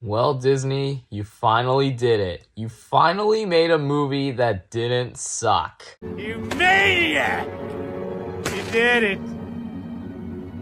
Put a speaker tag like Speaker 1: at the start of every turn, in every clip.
Speaker 1: Well, Disney, you finally did it. You finally made a movie that didn't suck.
Speaker 2: You maniac! You did it!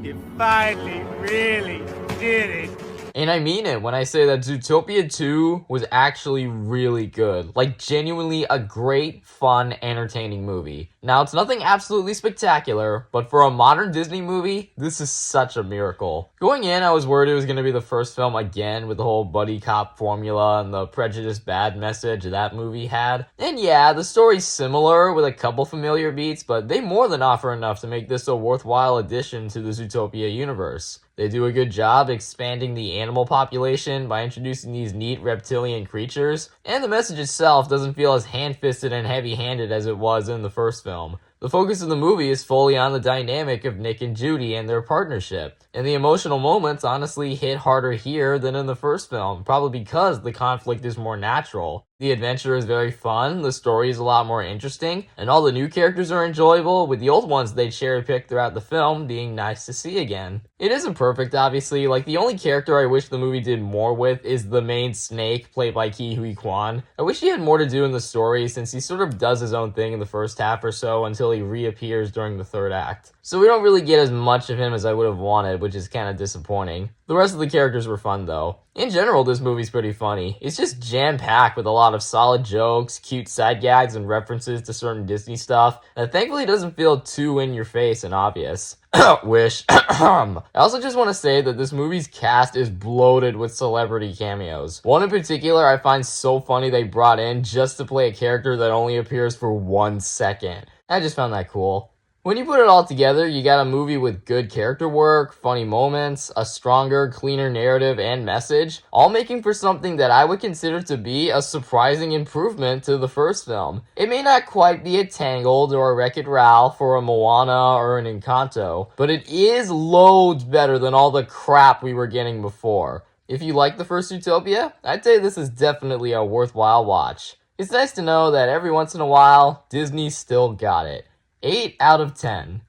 Speaker 2: You finally really did it!
Speaker 1: And I mean it when I say that Zootopia 2 was actually really good. Like, genuinely a great, fun, entertaining movie. Now, it's nothing absolutely spectacular, but for a modern Disney movie, this is such a miracle. Going in, I was worried it was going to be the first film again with the whole buddy cop formula and the prejudice bad message that movie had. And yeah, the story's similar with a couple familiar beats, but they more than offer enough to make this a worthwhile addition to the Zootopia universe. They do a good job expanding the animal population by introducing these neat reptilian creatures, and the message itself doesn't feel as hand-fisted and heavy-handed as it was in the first film. The focus of the movie is fully on the dynamic of Nick and Judy and their partnership, and the emotional moments honestly hit harder here than in the first film, probably because the conflict is more natural. The adventure is very fun, the story is a lot more interesting, and all the new characters are enjoyable, with the old ones they cherry-picked throughout the film being nice to see again. It isn't perfect, obviously. Like, the only character I wish the movie did more with is the main snake, played by Ke Huy Quan. I wish he had more to do in the story, since he sort of does his own thing in the first half or so until he reappears during the third act. So we don't really get as much of him as I would have wanted, which is kind of disappointing. The rest of the characters were fun, though. In general, this movie's pretty funny. It's just jam-packed with a lot of solid jokes, cute side gags, and references to certain Disney stuff that thankfully doesn't feel too in-your-face and obvious. Wish. I also just want to say that this movie's cast is bloated with celebrity cameos. One in particular I find so funny they brought in just to play a character that only appears for 1 second. I just found that cool. When you put it all together, you got a movie with good character work, funny moments, a stronger, cleaner narrative and message, all making for something that I would consider to be a surprising improvement to the first film. It may not quite be a Tangled or a Wreck-It Ralph or a Moana or an Encanto, but it is loads better than all the crap we were getting before. If you like the first Zootopia, I'd say this is definitely a worthwhile watch. It's nice to know that every once in a while, Disney still got it. 8 out of 10.